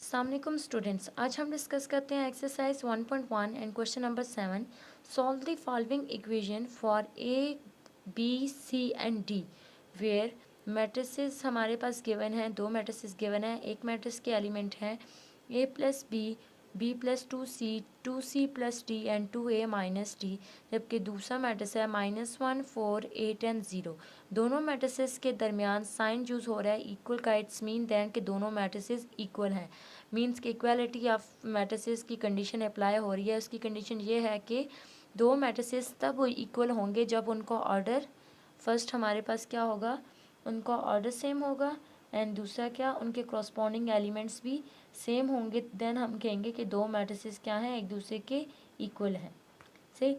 अस्सलाम वालेकुम स्टूडेंट्स, आज हम डिस्कस करते हैं exercise 1.1 and question number 7। Solve the following equation for A B C and D where matrices हमारे पास गिवन है। दो मैट्रिसेस गिवन है। एक मैट्रिक्स के एलिमेंट हैं ए प्लस बी प्लस 2सी plus D and 2a minus D, जबकि दूसरा मैट्रिक्स है -1 4 8 एंड 0। दोनों मैट्रिसेस के दरमियान साइन यूज़ हो रहा है इक्वल का। इट्स मीन दैन कि दोनों मैट्रिसेस इक्वल हैं। मीन्स कि इक्वालिटी ऑफ मैट्रिसेस की कंडीशन अप्लाई हो रही है। उसकी कंडीशन ये है कि दो मैट्रिसेस तब इक्वल होंगे जब उनका ऑर्डर, फर्स्ट हमारे पास क्या होगा, उनका ऑर्डर सेम होगा, एंड दूसरा क्या, उनके कॉरस्पॉन्डिंग एलिमेंट्स भी सेम होंगे। देन हम कहेंगे कि दो मैट्रिसेस क्या हैं, एक दूसरे के इक्वल हैं। सही।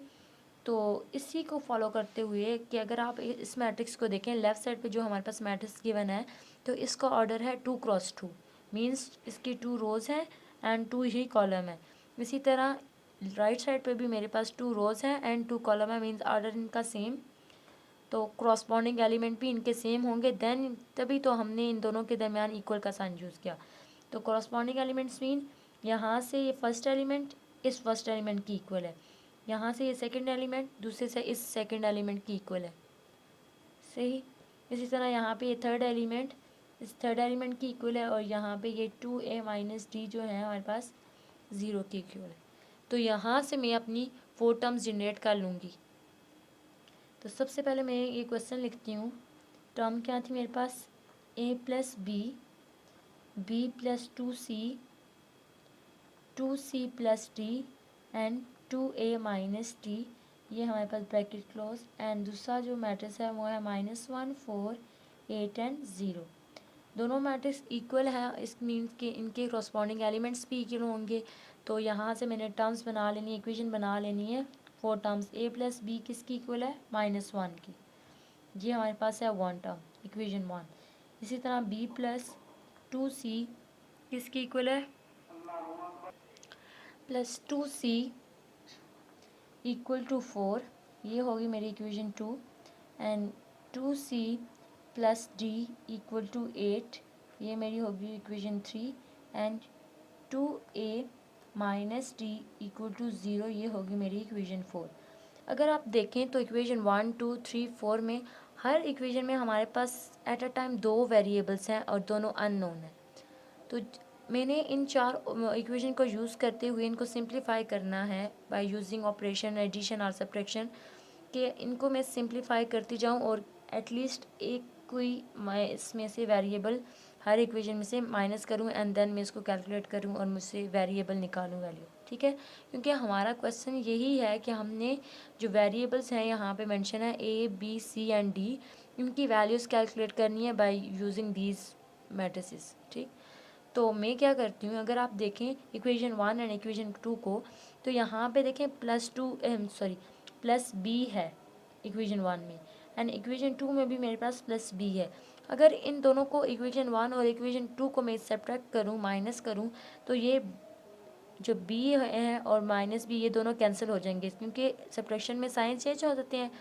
तो इसी को फॉलो करते हुए कि अगर आप इस मैट्रिक्स को देखें, लेफ़्ट साइड पे जो हमारे पास मैट्रिक्स गिवन है, तो इसका ऑर्डर है 2 क्रॉस 2, मीन्स इसकी 2 रोज़ हैं एंड 2 ही कॉलम है। इसी तरह राइट साइड पे भी मेरे पास 2 रोज़ हैं एंड 2 कॉलम है, मीन्स ऑर्डर इनका सेम, तो क्रॉसपॉन्डिंग एलिमेंट भी इनके सेम होंगे। देन तभी तो हमने इन दोनों के दरमियान इक्वल का साइन यूज़ किया। तो क्रॉसपॉन्डिंग एलिमेंट्स मीन यहाँ से ये फर्स्ट एलिमेंट इस फर्स्ट एलिमेंट की इक्वल है, यहाँ से ये सेकंड एलिमेंट दूसरे से इस सेकंड एलिमेंट की इक्वल है। सही। इसी तरह यहाँ पे ये थर्ड एलिमेंट इस थर्ड एलिमेंट की इक्वल है, और यहाँ पे ये 2a माइनस डी जो है हमारे पास 0 की इक्वल है। तो यहाँ से मैं अपनी 4 टर्म्स जनरेट कर लूँगी। तो सबसे पहले मैं ये क्वेश्चन लिखती हूँ। टर्म क्या थी मेरे पास, a plus B plus 2c plus D and 2a minus D, ये हमारे पास ब्रैकेट क्लोज। एंड दूसरा जो मैट्रिक्स है वो है -1 4 8 एंड 0। दोनों मैट्रिक्स इक्वल है, इस मीन्स के इनके कॉरस्पॉन्डिंग एलिमेंट्स भी इक्वल होंगे। तो यहाँ से मैंने टर्म्स बना लेनी, इक्वेशन बना लेनी है 4 टर्म्स। a प्लस बी किसकी इक्वल है, -1 की, ये हमारे पास है 1 टर्म, इक्वेशन 1। इसी तरह b प्लस 2c किसकी इक्वल है, प्लस 2c इक्वल टू 4, ये होगी मेरी equation 2। And 2c plus D equal to 8, ये मेरी होगी equation 3। And 2a minus D equal to 0, ये होगी मेरी इक्वेशन 4। अगर आप देखें तो इक्वेशन 1 2 3 4 में हर इक्वेशन में हमारे पास एट अ टाइम 2 वेरिएबल्स हैं और दोनों अननोन हैं। तो मैंने इन 4 इक्वेशन को यूज़ करते हुए इनको सिंप्लीफाई करना है बाय यूजिंग ऑपरेशन एडिशन और सब्ट्रैक्शन, कि इनको मैं सिंप्लीफाई करती जाऊं और एटलीस्ट एक कोई मैं इसमें से वेरिएबल हर इक्वेशन में से माइनस करूं एंड देन मैं इसको कैलकुलेट करूं और मुझसे वेरिएबल निकालूं वैल्यू। ठीक है, क्योंकि हमारा क्वेश्चन यही है कि हमने जो वेरिएबल्स हैं यहाँ पे मेंशन है a b c and d, इनकी वैल्यूज़ कैलकुलेट करनी है बाय यूजिंग दीज मैट्रिसेस। ठीक, तो मैं क्या करती हूँ, अगर आप देखें इक्वेशन 1 एंड इक्वेशन 2 को, तो यहाँ पे देखें प्लस बी है इक्वेशन 1 में, एंड इक्वेशन 2 में भी मेरे पास प्लस बी है। अगर इन दोनों को इक्वेशन 1 और इक्वेशन 2 को मैं सब्ट्रैक्ट करूँ, माइनस करूँ, तो ये जो बी है और माइनस बी ये दोनों कैंसिल हो जाएंगे, क्योंकि सब्ट्रैक्शन में साइन चेंज हो जाते हैं,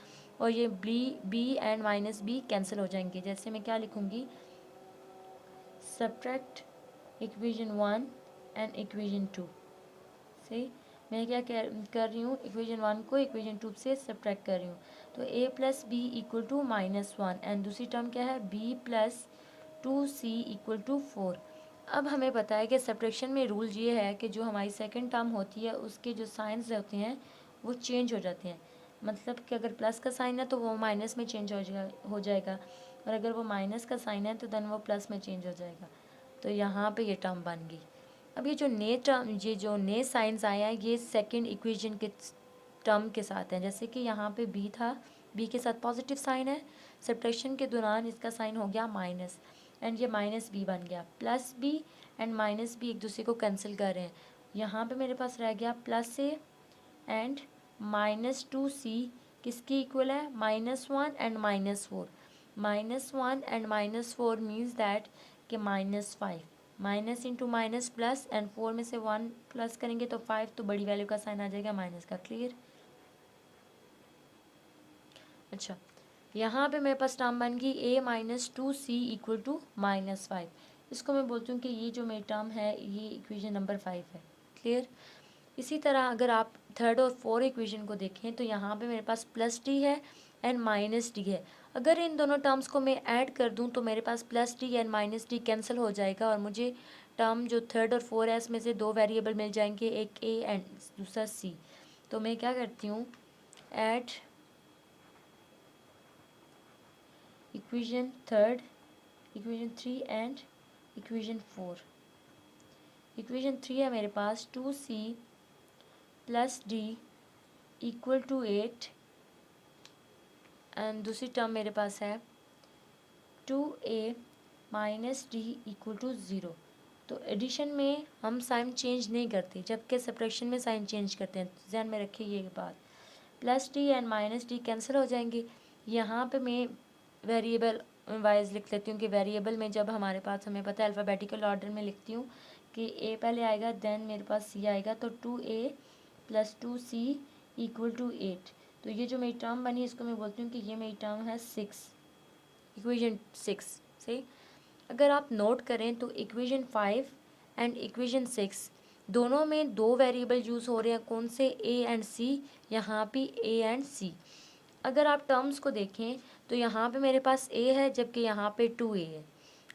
और ये B and minus B cancel हो जाएंगे। जैसे मैं क्या लिखूँगी, सब्ट्रैक्ट इक्वेशन 1 एंड इक्वेशन 2। सही, मैं क्या कर रही हूँ, इक्वेशन 1 को इक्वेशन 2 से सब्ट्रैक्ट कर रही हूँ। तो a plus B equal to -1, and दूसरी टर्म क्या है, b plus 2c equal to 4। अब हमें पता है कि सब्ट्रैक्शन में रूल ये है कि जो हमारी सेकंड टर्म होती है उसके जो साइंस होते हैं वो चेंज हो जाते हैं। मतलब कि अगर प्लस का साइन है तो वो माइनस में चेंज हो जाएगा, और अगर वो माइनस का साइन है तो देन वो प्लस में चेंज हो जाएगा। तो यहाँ पे ये टर्म बन गई। अब ये जो नए साइंस आए हैं ये सेकंड इक्वेशन के टर्म के साथ हैं। जैसे कि यहाँ पे b था, b के साथ पॉजिटिव साइन है, सब्ट्रैक्शन के दौरान इसका साइन हो गया माइनस, एंड ये माइनस बी बन गया। Plus B and minus B एक दूसरे को कैंसिल कर रहे हैं। यहाँ पे मेरे पास रह गया प्लस a एंड -2c किसकी इक्वल है, -1 एंड -4। -1 एंड -4 मीन्स दैट कि -5, minus into minus plus, and 4 में से 1 प्लस करेंगे तो 5, तो बड़ी वैल्यू का साइन आ जाएगा माइनस का। क्लियर। अच्छा, यहाँ पे मेरे पास टर्म बन गई a minus 2c equal to -5। इसको मैं बोलती हूँ कि ये जो मेरी टर्म है ये इक्वेशन नंबर 5 है। क्लियर। इसी तरह अगर आप थर्ड और फोर्थ इक्वेशन को देखें तो यहाँ पे मेरे पास प्लस डी है एंड माइनस डी है। अगर इन दोनों टर्म्स को मैं ऐड कर दूँ तो मेरे पास plus D and minus D cancel हो जाएगा और मुझे टर्म जो थर्ड और फोर्थ है इसमें से दो वेरिएबल मिल जाएंगे, एक ए एंड दूसरा सी। तो मैं क्या करती हूँ, add equation third, equation 3 and equation 4। Equation 3 है मेरे पास 2c plus D equal to 8 and दूसरी टर्म मेरे पास है 2a minus D equal to 0। तो एडिशन में हम साइन चेंज नहीं करते, जबकि सब्ट्रैक्शन में साइन चेंज करते हैं। ध्यान में रखिए ये बात। Plus D and minus D cancel हो जाएंगे। यहाँ पे मैं वेरिएबल वाइज लिख लेती हूँ कि वेरिएबल में जब हमारे पास, हमें पता है अल्फ़ाबेटिकल ऑर्डर में लिखती हूँ कि ए पहले आएगा देन मेरे पास सी आएगा, तो 2a plus 2c equal to 8। तो ये जो मेरी टर्म बनी इसको मैं बोलती हूँ कि ये मेरी टर्म है 6, इक्वेशन 6 से। अगर आप नोट करें तो इक्वेशन 5 एंड इक्वेशन 6 दोनों में दो वेरिएबल यूज़ हो रहे हैं, कौन से, ए एंड सी। यहाँ पे ए एंड सी। अगर आप टर्म्स को देखें तो यहाँ पे मेरे पास ए है जबकि यहाँ पे 2a है।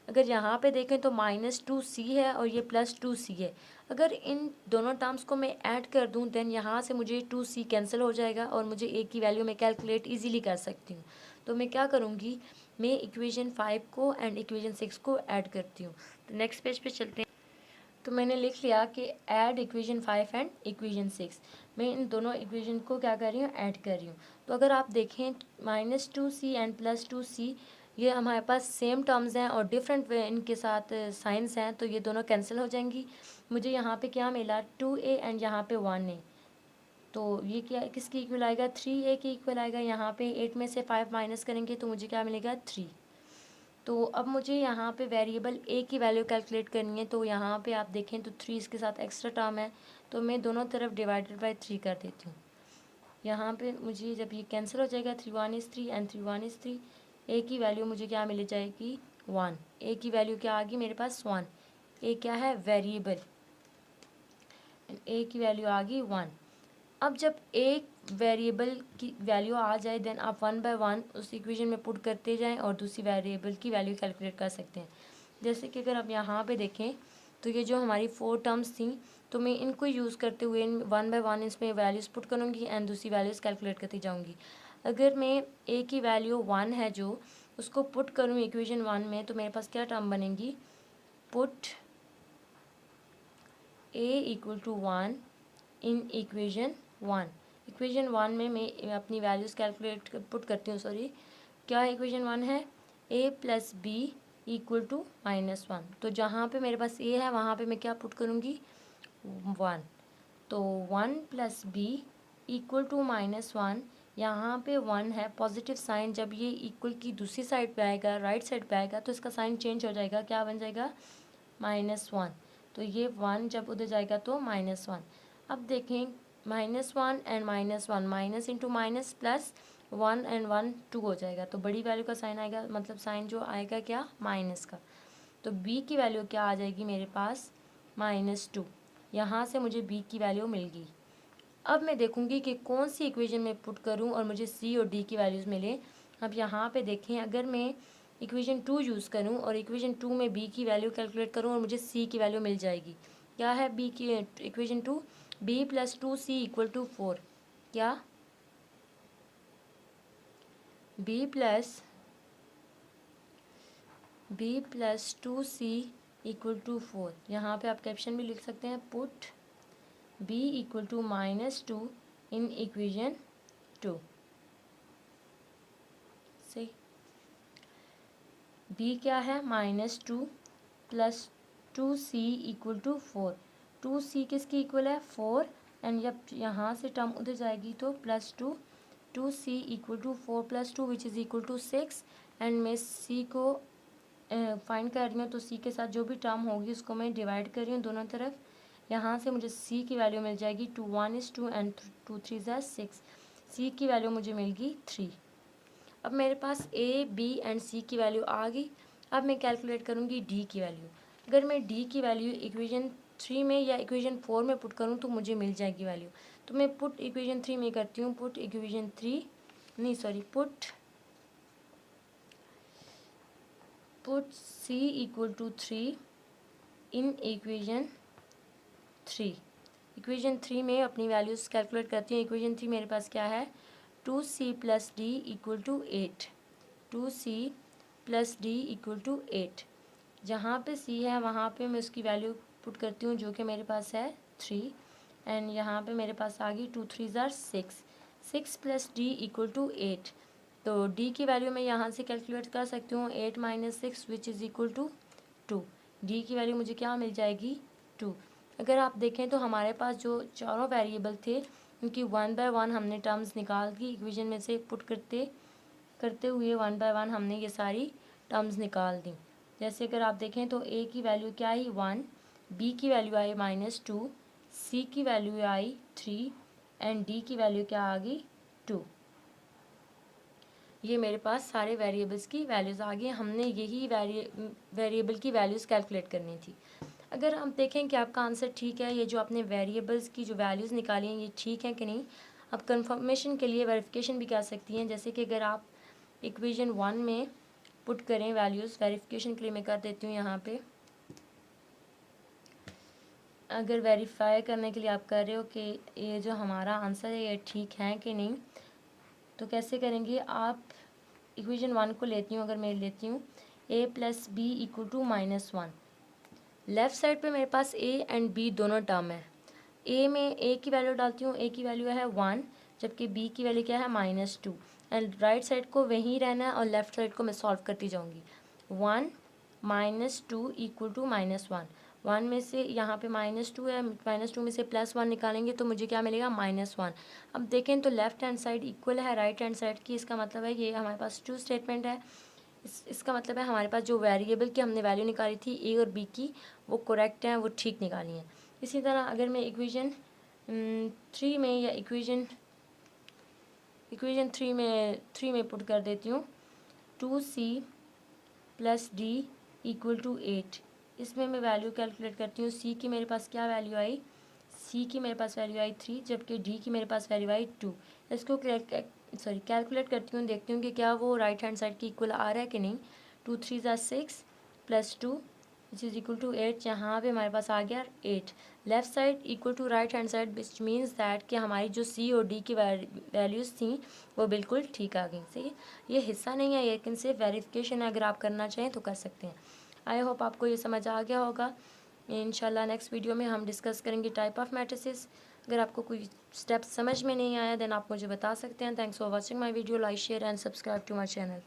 अगर यहाँ पे देखें तो -2c है और ये +2c है। अगर इन दोनों टर्म्स को मैं ऐड कर दूँ देन यहाँ से मुझे 2c कैंसिल हो जाएगा और मुझे a की वैल्यू मैं कैलकुलेट इजीली कर सकती हूँ। तो मैं क्या करूँगी, मैं इक्वेशन 5 को एंड इक्वेशन 6 को ऐड करती हूँ। तो नेक्स्ट पेज पे चलते हैं। तो मैंने लिख लिया कि ऐड इक्वेशन 5 एंड इक्वेशन 6। मैं इन दोनों इक्वेशन को क्या कर रही हूँ, ऐड कर रही हूँ। तो अगर आप देखें -2c एंड +2c ये हमारे पास सेम टर्म्स हैं और डिफरेंट इनके साथ साइंस हैं, तो ये दोनों कैंसिल हो जाएंगी। मुझे यहाँ पे क्या मिला, 2a एंड यहाँ पे 1a। तो ये क्या किसकी इक्वल आएगा, 3a की इक्वल आएगा। यहाँ पे 8 में से 5 माइनस करेंगे तो मुझे क्या मिलेगा, 3। तो अब मुझे यहाँ पे वेरिएबल a की वैल्यू कैलकुलेट करनी है। तो यहाँ पे आप देखें तो 3 इसके साथ एक्स्ट्रा टर्म है, तो मैं दोनों तरफ डिवाइडेड बाय 3 कर देती हूँ। यहाँ पे मुझे जब ये कैंसिल हो जाएगा 3 1 is 3 एंड 3 1 is 3, a की वैल्यू मुझे क्या मिल जाएगी, 1। a की वैल्यू क्या आ गई मेरे पास, 1। a क्या है, वेरिएबल, a की वैल्यू आ गई 1। अब जब एक वेरिएबल की वैल्यू आ जाए देन आप 1 बाय 1 उस इक्वेशन में पुट करते जाएं और दूसरी वेरिएबल की वैल्यू कैलकुलेट कर सकते हैं। जैसे कि अगर आप यहाँ पे देखें तो ये जो हमारी 4 टर्म्स थी, तो मैं इनको यूज़ करते हुए 1 बाय 1 इसमें वैल्यूज़ पुट करूँगी एंड दूसरी वैल्यूज़ कैलकुलेट करती जाऊँगी। अगर मैं ए की वैल्यू 1 है जो, उसको पुट करूँ इक्वेशन 1 में, तो मेरे पास क्या टर्म बनेगी, put a equal to 1 in equation 1। Equation 1 में मैं अपनी वैल्यूज़ कैलकुलेट पुट करती हूँ। सॉरी, क्या इक्वेशन 1 है, a plus B equal to -1। तो जहाँ पे मेरे पास a है वहाँ पे मैं क्या पुट करूँगी, 1। तो 1 प्लस बी इक्वल टू -1। यहाँ पे 1 है, पॉजिटिव साइन जब ये इक्वल की दूसरी साइड पे आएगा, राइट साइड पे आएगा, तो इसका साइन चेंज हो जाएगा, क्या बन जाएगा, -1। तो ये 1 जब उधर जाएगा तो -1। अब देखें -1 and -1, minus into minus plus 1 and 1 2 हो जाएगा, तो बड़ी वैल्यू का साइन आएगा, मतलब साइन जो आएगा क्या, माइनस का। तो b की वैल्यू क्या आ जाएगी मेरे पास, -2। यहाँ से मुझे b की वैल्यू मिल गई। अब मैं देखूँगी कि कौन सी इक्वेशन में पुट करूँ और मुझे c और d की वैल्यूज़ मिले। अब यहाँ पे देखें, अगर मैं इक्वेशन 2 यूज़ करूँ और इक्वेशन 2 में b की वैल्यू कैलकुलेट करूँ और मुझे c की वैल्यू मिल जाएगी। क्या है b की equation 2, b plus 2c equal to 4। क्या, b plus 2c equal to 4। यहाँ पे आप कैप्शन भी लिख सकते हैं, put b equal to -2 in equation 2। सही, b क्या है, -2 plus 2c equal to 4। 2c किसकी इक्वल है, 4, एंड जब यहाँ से टर्म उधर जाएगी तो +2, 2c equal to 4 plus 2 which is equal to 6। एंड मैं c को फाइंड कर रही हूँ, तो c के साथ जो भी टर्म होगी उसको मैं डिवाइड कर रही हूँ दोनों तरफ। यहाँ से मुझे c की वैल्यू मिल जाएगी 2 1 is 2 एंड 2 3 is 6। c की वैल्यू मुझे मिल गई 3। अब मेरे पास a b एंड c की वैल्यू आ गई। अब मैं कैलकुलेट करूँगी d की वैल्यू। अगर मैं डी की वैल्यू इक्वेशन 3 में या इक्वेशन 4 में पुट करूँ तो मुझे मिल जाएगी वैल्यू। तो मैं पुट इक्वेशन 3 में करती हूँ, पुट इक्वेशन 3 नहीं sorry put C equal to 3 in equation 3। Equation 3 में अपनी वैल्यूज़ कैलकुलेट करती हूँ। इक्वेशन 3 मेरे पास क्या है, 2c plus D equal to 8, 2c plus D equal to 8। जहाँ पे c है वहाँ पे मैं उसकी वैल्यू पुट करती हूँ जो कि मेरे पास है 3, एंड यहाँ पे मेरे पास आ गई 2 3 ज़ार 6, 6 प्लस डी इक्वल टू 8। तो d की वैल्यू मैं यहाँ से कैलकुलेट कर सकती हूँ 8 minus 6 which is equal to 2। d की वैल्यू मुझे क्या मिल जाएगी, 2। अगर आप देखें तो हमारे पास जो चारों वेरिएबल थे उनकी 1 बाय 1 हमने टर्म्स निकाल दी इक्वेशन में से पुट करते हुए 1 बाय 1 हमने ये सारी टर्म्स निकाल दी। जैसे अगर आप देखें तो a की वैल्यू क्या आई 1, b की वैल्यू आई -2, c की वैल्यू आई 3 एंड d की वैल्यू क्या आ गई 2। ये मेरे पास सारे वेरिएबल्स की वैल्यूज़ आ गई। हमने यही वेरिएबल की वैल्यूज़ कैलकुलेट करनी थी। अगर हम देखें कि आपका आंसर ठीक है, ये जो आपने वेरिएबल्स की जो वैल्यूज़ निकाली हैं ये ठीक है कि नहीं, आप कंफर्मेशन के लिए वेरिफिकेशन भी कर सकती हैं। जैसे कि अगर आप इक्वेशन 1 में पुट करें वैल्यूज़, वेरिफिकेशन के लिए मैं कर देती हूँ यहाँ पे। अगर वेरीफाई करने के लिए आप कर रहे हो कि ये जो हमारा आंसर है ये ठीक है कि नहीं, तो कैसे करेंगे आप, इक्वेशन 1 को लेती हूँ, अगर मैं लेती हूँ a plus B equal to -1। Left side पे मेरे पास a एंड b दोनों टर्म है। a में a की वैल्यू डालती हूँ, a की वैल्यू है 1, जबकि b की वैल्यू क्या है -2। एंड राइट साइड को वहीं रहना है और लेफ़्ट साइड को मैं सॉल्व करती जाऊँगी। 1 -2 इक्वल टू -1, 1 में से यहाँ पे -2 है, -2 में से +1 निकालेंगे तो मुझे क्या मिलेगा -1। अब देखें तो लेफ़्ट हैंड साइड इक्वल है राइट हैंड साइड की, इसका मतलब है ये हमारे पास ट्रू स्टेटमेंट है। इसका मतलब है हमारे पास जो वेरिएबल की हमने वैल्यू निकाली थी a और b की, वो करेक्ट हैं, वो ठीक निकाली हैं। इसी तरह अगर मैं इक्वेशन 3 में या इक्वेशन 3 में पुट कर देती हूँ 2c plus D equal to 8। इसमें मैं वैल्यू कैलकुलेट करती हूँ। c की मेरे पास क्या वैल्यू आई, c की मेरे पास वैल्यू आई 3, जबकि d की मेरे पास वैल्यू आई 2। इसको कैलकुलेट करती हूँ, देखती हूँ कि क्या वो राइट हैंड साइड की इक्वल आ रहा है कि नहीं। 2 3 ज़ार 6 plus 2 which is equal to 8। यहाँ पे हमारे पास आ गया 8। Left side equal to right hand side, which means that कि हमारी जो c और d की वैल्यूज़ थी वो बिल्कुल ठीक आ गई। सही, ये हिस्सा नहीं है, लेकिन सिर्फ वेरिफिकेशन है, अगर आप करना चाहें तो कर सकते हैं। आई होप आपको ये समझ आ गया होगा। इंशाल्लाह नेक्स्ट वीडियो में हम डिस्कस करेंगे टाइप ऑफ मैट्रिसेस। अगर आपको कोई स्टेप समझ में नहीं आया देन आप मुझे बता सकते हैं। Thanks for watching my video, like share and subscribe to my channel.